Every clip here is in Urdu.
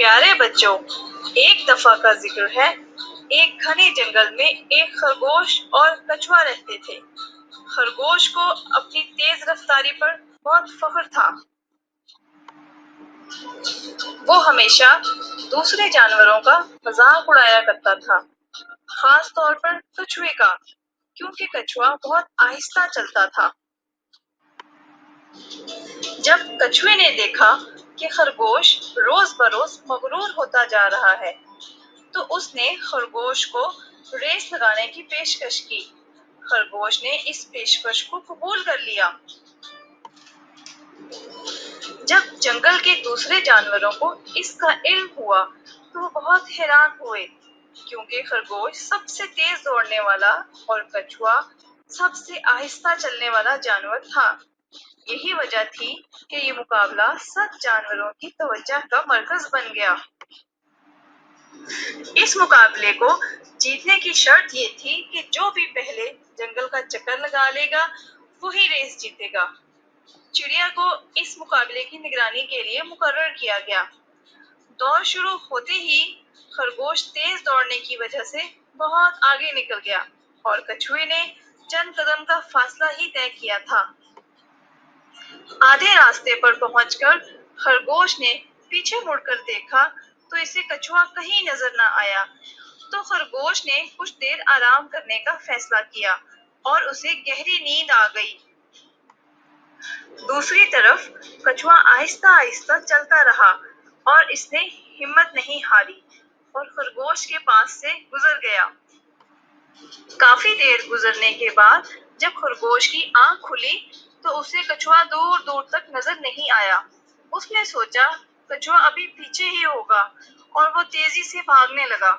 پیارے بچوں، ایک دفعہ کا ذکر ہے، ایک گھنے جنگل میں ایک خرگوش اور کچھوا رہتے تھے۔ خرگوش کو اپنی تیز رفتاری پر بہت فخر تھا۔ وہ ہمیشہ دوسرے جانوروں کا مذاق اڑایا کرتا تھا، خاص طور پر کچھوے کا، کیونکہ کچھوا بہت آہستہ چلتا تھا۔ جب کچھوے نے دیکھا کہ خرگوش روز بروز مغرور ہوتا جا رہا ہے تو اس نے خرگوش کو ریس لگانے کی پیشکش کی۔ خرگوش نے اس پیشکش کو قبول کر لیا۔ جب جنگل کے دوسرے جانوروں کو اس کا علم ہوا تو وہ بہت حیران ہوئے، کیونکہ خرگوش سب سے تیز دوڑنے والا اور کچھوا سب سے آہستہ چلنے والا جانور تھا۔ یہی وجہ تھی کہ یہ مقابلہ سب جانوروں کی توجہ کا مرکز بن گیا۔ اس مقابلے کو جیتنے کی شرط یہ تھی کہ جو بھی پہلے جنگل کا چکر لگا لے گا وہی ریس جیتے گا۔ چڑیا کو اس مقابلے کی نگرانی کے لیے مقرر کیا گیا۔ دوڑ شروع ہوتے ہی خرگوش تیز دوڑنے کی وجہ سے بہت آگے نکل گیا اور کچھوے نے چند قدم کا فاصلہ ہی طے کیا تھا۔ آدھے راستے پر پہنچ کر خرگوش نے پیچھے مڑ کر دیکھا تو اسے کچھوا کہیں نظر نہ آیا، تو خرگوش نے کچھ دیر آرام کرنے کا فیصلہ کیا اور اسے گہری نیند آ گئی۔ دوسری طرف کچھوا آہستہ آہستہ چلتا رہا اور اس نے ہمت نہیں ہاری اور خرگوش کے پاس سے گزر گیا۔ کافی دیر گزرنے کے بعد جب خرگوش کی آنکھ کھلی تو اسے کچھوا دور دور تک نظر نہیں آیا۔ اس نے سوچا کچھوا ابھی پیچھے ہی ہوگا اور وہ تیزی سے بھاگنے لگا۔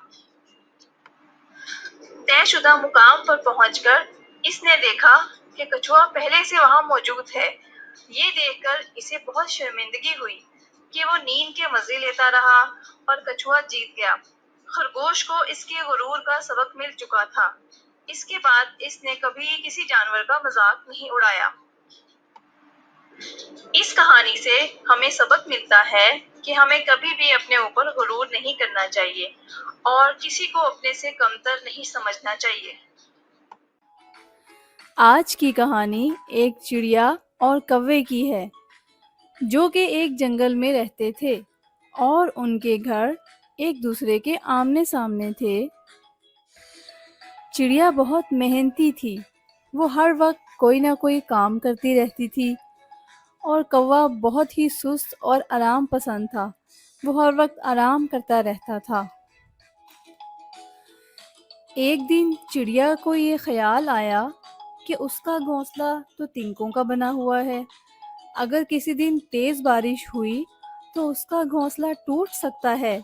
طے شدہ مقام پر پہنچ کر اس نے دیکھا کہ کچھوا پہلے سے وہاں موجود ہے۔ یہ دیکھ کر اسے بہت شرمندگی ہوئی کہ وہ نیند کے مزے لیتا رہا اور کچھوا جیت گیا۔ خرگوش کو اس کے غرور کا سبق مل چکا تھا۔ اس کے بعد اس نے کبھی کسی جانور کا مذاق نہیں اڑایا۔ اس کہانی سے ہمیں سبق ملتا ہے کہ ہمیں کبھی بھی اپنے اوپر غرور نہیں کرنا چاہیے اور کسی کو اپنے سے کمتر نہیں سمجھنا چاہیے۔ آج کی کہانی ایک چڑیا اور کوے کی ہے، جو کہ ایک جنگل میں رہتے تھے اور ان کے گھر ایک دوسرے کے آمنے سامنے تھے۔ چڑیا بہت محنتی تھی، وہ ہر وقت کوئی نہ کوئی کام کرتی رہتی تھی، اور کوا بہت ہی سست اور آرام پسند تھا، وہ ہر وقت آرام کرتا رہتا تھا۔ ایک دن چڑیا کو یہ خیال آیا کہ اس کا گھونسلہ تو تنکوں کا بنا ہوا ہے، اگر کسی دن تیز بارش ہوئی تو اس کا گھونسلہ ٹوٹ سکتا ہے،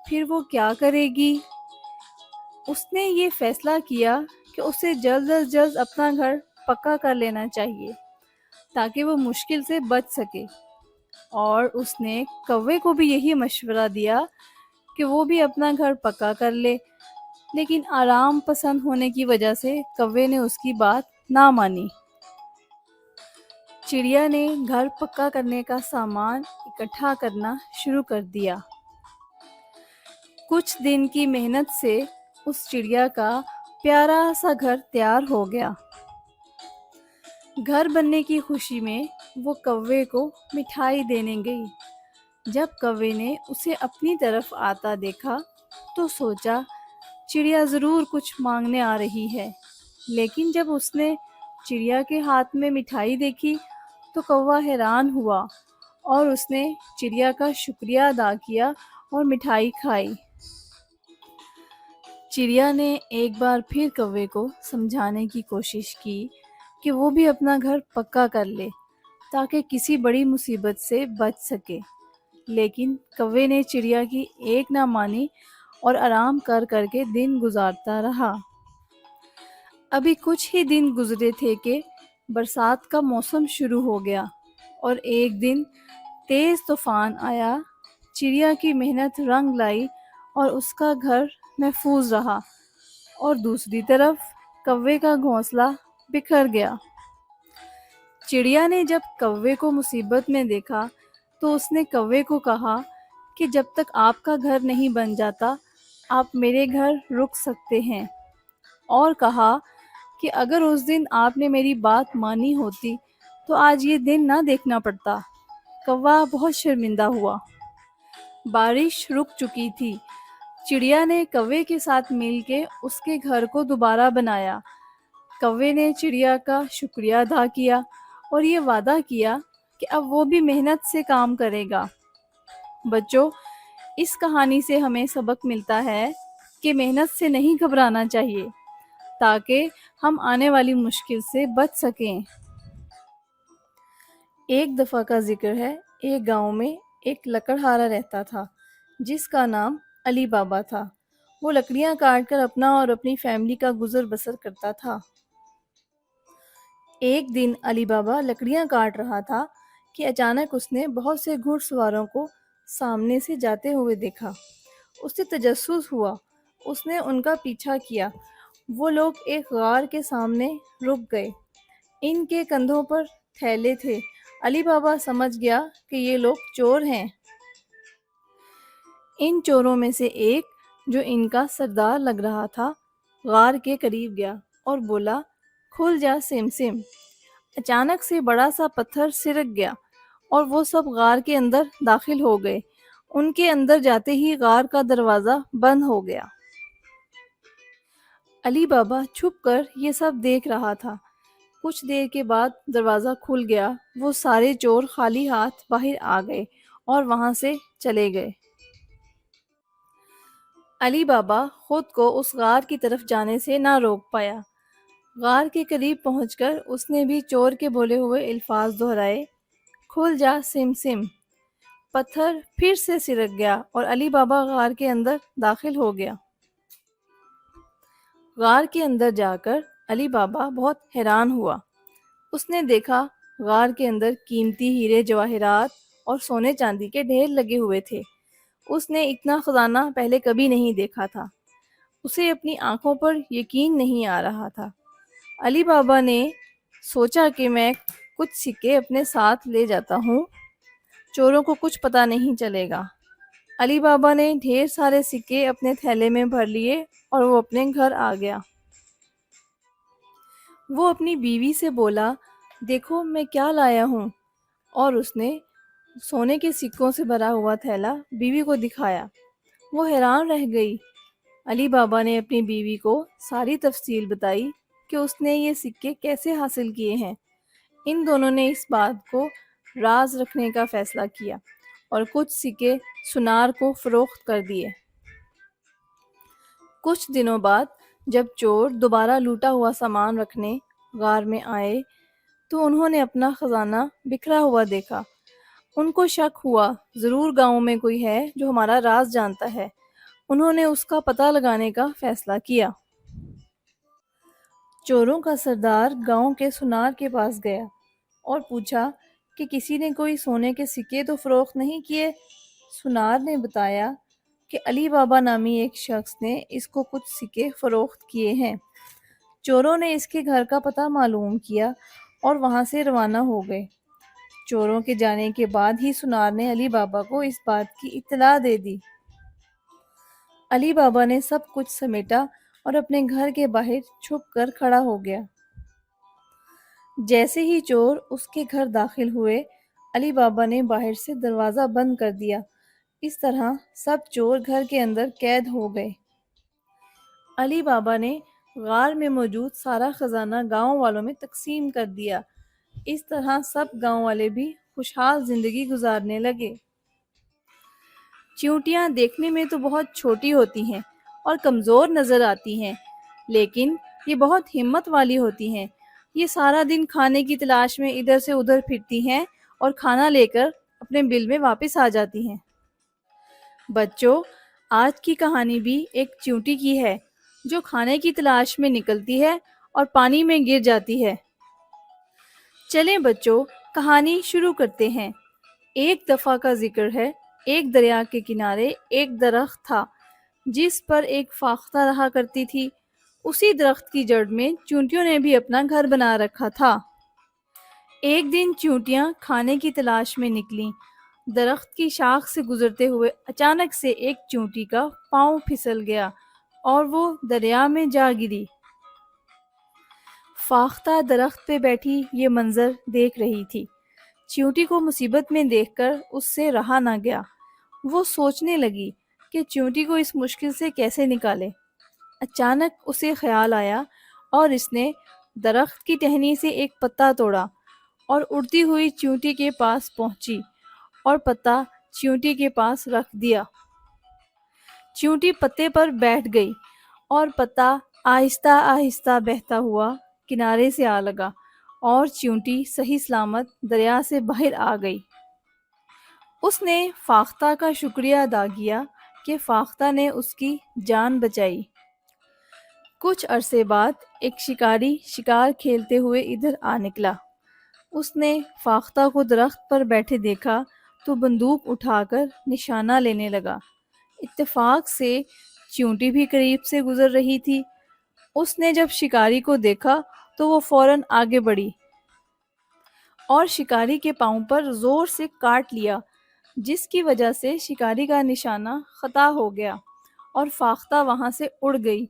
پھر وہ کیا کرے گی؟ اس نے یہ فیصلہ کیا کہ اسے جلد از جلد اپنا گھر پکا کر لینا چاہیے تاکہ وہ مشکل سے بچ سکے، اور اس نے کوے کو بھی یہی مشورہ دیا کہ وہ بھی اپنا گھر پکا کر لے، لیکن آرام پسند ہونے کی وجہ سے کوے نے اس کی بات نہ مانی۔ چڑیا نے گھر پکا کرنے کا سامان اکٹھا کرنا شروع کر دیا۔ کچھ دن کی محنت سے اس چڑیا کا پیارا سا گھر تیار ہو گیا۔ گھر بننے کی خوشی میں وہ کوے کو مٹھائی دینے گئی۔ جب کوے نے اسے اپنی طرف آتا دیکھا تو سوچا چڑیا ضرور کچھ مانگنے آ رہی ہے، لیکن جب اس نے چڑیا کے ہاتھ میں مٹھائی دیکھی تو کوا حیران ہوا اور اس نے چڑیا کا شکریہ ادا کیا اور مٹھائی کھائی۔ چڑیا نے ایک بار پھر کوے کو سمجھانے کی کوشش کی کہ وہ بھی اپنا گھر پکا کر لے تاکہ کسی بڑی مصیبت سے بچ سکے، لیکن کوے نے چڑیا کی ایک نہ مانی اور آرام کر کر کے دن گزارتا رہا۔ ابھی کچھ ہی دن گزرے تھے کہ برسات کا موسم شروع ہو گیا اور ایک دن تیز طوفان آیا۔ چڑیا کی محنت رنگ لائی اور اس کا گھر محفوظ رہا، اور دوسری طرف کوے کا گھونسلہ بکھر گیا۔ چڑیا نے جب کوے کو مصیبت میں دیکھا تو اس نے کوے کو کہا کہ جب تک آپ کا گھر نہیں بن جاتا آپ میرے گھر رک سکتے ہیں، اور کہا کہ اگر اس دن آپ نے میری بات مانی ہوتی تو آج یہ دن نہ دیکھنا پڑتا۔ کوا بہت شرمندہ ہوا۔ بارش رک چکی تھی۔ چڑیا نے کوے کے ساتھ مل کے اس کے گھر کو دوبارہ بنایا۔ کوے نے چڑیا کا شکریہ ادا کیا اور یہ وعدہ کیا کہ اب وہ بھی محنت سے کام کرے گا۔ بچوں، اس کہانی سے ہمیں سبق ملتا ہے کہ محنت سے نہیں گھبرانا چاہیے تاکہ ہم آنے والی مشکل سے بچ سکیں۔ ایک دفعہ کا ذکر ہے، ایک گاؤں میں ایک لکڑہارا رہتا تھا جس کا نام علی بابا تھا۔ وہ لکڑیاں کاٹ کر اپنا اور اپنی فیملی کا گزر بسر کرتا تھا۔ ایک دن علی بابا لکڑیاں کاٹ رہا تھا کہ اچانک اس نے بہت سے گھڑ سواروں کو سامنے سے جاتے ہوئے دیکھا۔ اس سے تجسس ہوا۔ اس نے ان کا پیچھا کیا۔ وہ لوگ ایک غار کے سامنے رک گئے۔ ان کے کندھوں پر تھیلے تھے۔ علی بابا سمجھ گیا کہ یہ لوگ چور ہیں۔ ان چوروں میں سے ایک جو ان کا سردار لگ رہا تھا غار کے قریب گیا اور بولا، کھل جا سم سم۔ اچانک سے بڑا سا پتھر سرک گیا اور وہ سب غار کے اندر داخل ہو گئے۔ ان کے اندر جاتے ہی غار کا دروازہ بند ہو گیا۔ علی بابا چھپ کر یہ سب دیکھ رہا تھا۔ کچھ دیر کے بعد دروازہ کھل گیا۔ وہ سارے چور خالی ہاتھ باہر آ گئے اور وہاں سے چلے گئے۔ علی بابا خود کو اس غار کی طرف جانے سے نہ روک پایا۔ غار کے قریب پہنچ کر اس نے بھی چور کے بولے ہوئے الفاظ دہرائے، کھل جا سم سم۔ پتھر پھر سے سرک گیا اور علی بابا غار کے اندر داخل ہو گیا۔ غار کے اندر جا کر علی بابا بہت حیران ہوا۔ اس نے دیکھا غار کے اندر قیمتی ہیرے جواہرات اور سونے چاندی کے ڈھیر لگے ہوئے تھے۔ اس نے اتنا خزانہ پہلے کبھی نہیں دیکھا تھا۔ اسے اپنی آنکھوں پر یقین نہیں آ رہا تھا۔ علی بابا نے سوچا کہ میں کچھ سکے اپنے ساتھ لے جاتا ہوں، چوروں کو کچھ پتہ نہیں چلے گا۔ علی بابا نے ڈھیر سارے سکے اپنے تھیلے میں بھر لیے اور وہ اپنے گھر آ گیا۔ وہ اپنی بیوی سے بولا، دیکھو میں کیا لایا ہوں، اور اس نے سونے کے سکوں سے بھرا ہوا تھیلا بیوی کو دکھایا۔ وہ حیران رہ گئی۔ علی بابا نے اپنی بیوی کو ساری تفصیل بتائی کہ اس نے یہ سکے کیسے حاصل کیے ہیں۔ ان دونوں نے اس بات کو راز رکھنے کا فیصلہ کیا اور کچھ سکے سنار کو فروخت کر دیے۔ کچھ دنوں بعد جب چور دوبارہ لوٹا ہوا سامان رکھنے غار میں آئے تو انہوں نے اپنا خزانہ بکھرا ہوا دیکھا۔ ان کو شک ہوا، ضرور گاؤں میں کوئی ہے جو ہمارا راز جانتا ہے۔ انہوں نے اس کا پتہ لگانے کا فیصلہ کیا۔ چوروں کا سردار گاؤں کے سنار کے پاس گیا اور پوچھا کہ کسی نے کوئی سونے کے سکے تو فروخت نہیں کیے؟ سنار نے بتایا کہ علی بابا نامی ایک شخص نے اس کو کچھ سکے فروخت کیے ہیں۔ چوروں نے اس کے گھر کا پتہ معلوم کیا اور وہاں سے روانہ ہو گئے۔ چوروں کے جانے کے بعد ہی سنار نے علی بابا کو اس بات کی اطلاع دے دی۔ علی بابا نے سب کچھ سمیٹا اور اپنے گھر کے باہر چھپ کر کھڑا ہو گیا۔ جیسے ہی چور اس کے گھر داخل ہوئے، علی بابا نے باہر سے دروازہ بند کر دیا۔ اس طرح سب چور گھر کے اندر قید ہو گئے۔ علی بابا نے غار میں موجود سارا خزانہ گاؤں والوں میں تقسیم کر دیا۔ اس طرح سب گاؤں والے بھی خوشحال زندگی گزارنے لگے۔ چیونٹیاں دیکھنے میں تو بہت چھوٹی ہوتی ہیں اور کمزور نظر آتی ہیں، لیکن یہ بہت ہمت والی ہوتی ہیں۔ یہ سارا دن کھانے کی تلاش میں ادھر سے ادھر پھرتی ہیں اور کھانا لے کر اپنے بل میں واپس آ جاتی ہیں۔ بچوں، آج کی کہانی بھی ایک چیونٹی کی ہے جو کھانے کی تلاش میں نکلتی ہے اور پانی میں گر جاتی ہے۔ چلیں بچوں، کہانی شروع کرتے ہیں۔ ایک دفعہ کا ذکر ہے، ایک دریا کے کنارے ایک درخت تھا جس پر ایک فاختہ رہا کرتی تھی۔ اسی درخت کی جڑ میں چیونٹیوں نے بھی اپنا گھر بنا رکھا تھا۔ ایک دن چیونٹیاں کھانے کی تلاش میں نکلیں۔ درخت کی شاخ سے گزرتے ہوئے اچانک سے ایک چیونٹی کا پاؤں پھسل گیا اور وہ دریا میں جا گری۔ فاختہ درخت پہ بیٹھی یہ منظر دیکھ رہی تھی۔ چیونٹی کو مصیبت میں دیکھ کر اس سے رہا نہ گیا۔ وہ سوچنے لگی کہ چیونٹی کو اس مشکل سے کیسے نکالے۔ اچانک اسے خیال آیا اور اس نے درخت کی ٹہنی سے ایک پتا توڑا اور اڑتی ہوئی چیونٹی کے پاس پہنچی اور پتا چیونٹی کے پاس رکھ دیا۔ چیونٹی پتے پر بیٹھ گئی اور پتا آہستہ آہستہ بہتا ہوا کنارے سے آ لگا اور چیونٹی صحیح سلامت دریا سے باہر آ گئی۔ اس نے فاختہ کا شکریہ ادا کیا کہ فاختہ نے اس کی جان بچائی۔ کچھ عرصے بعد ایک شکاری شکار کھیلتے ہوئے ادھر آ نکلا۔ اس نے فاختہ کو درخت پر بیٹھے دیکھا تو بندوق اٹھا کر نشانہ لینے لگا۔ اتفاق سے چیونٹی بھی قریب سے گزر رہی تھی۔ اس نے جب شکاری کو دیکھا تو وہ فوراً آگے بڑھی اور شکاری کے پاؤں پر زور سے کاٹ لیا، جس کی وجہ سے شکاری کا نشانہ خطا ہو گیا اور فاختہ وہاں سے اڑ گئی۔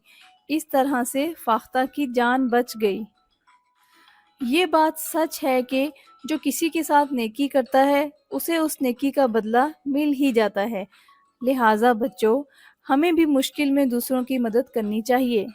اس طرح سے فاختہ کی جان بچ گئی۔ یہ بات سچ ہے کہ جو کسی کے ساتھ نیکی کرتا ہے اسے اس نیکی کا بدلہ مل ہی جاتا ہے۔ لہٰذا بچوں، ہمیں بھی مشکل میں دوسروں کی مدد کرنی چاہیے۔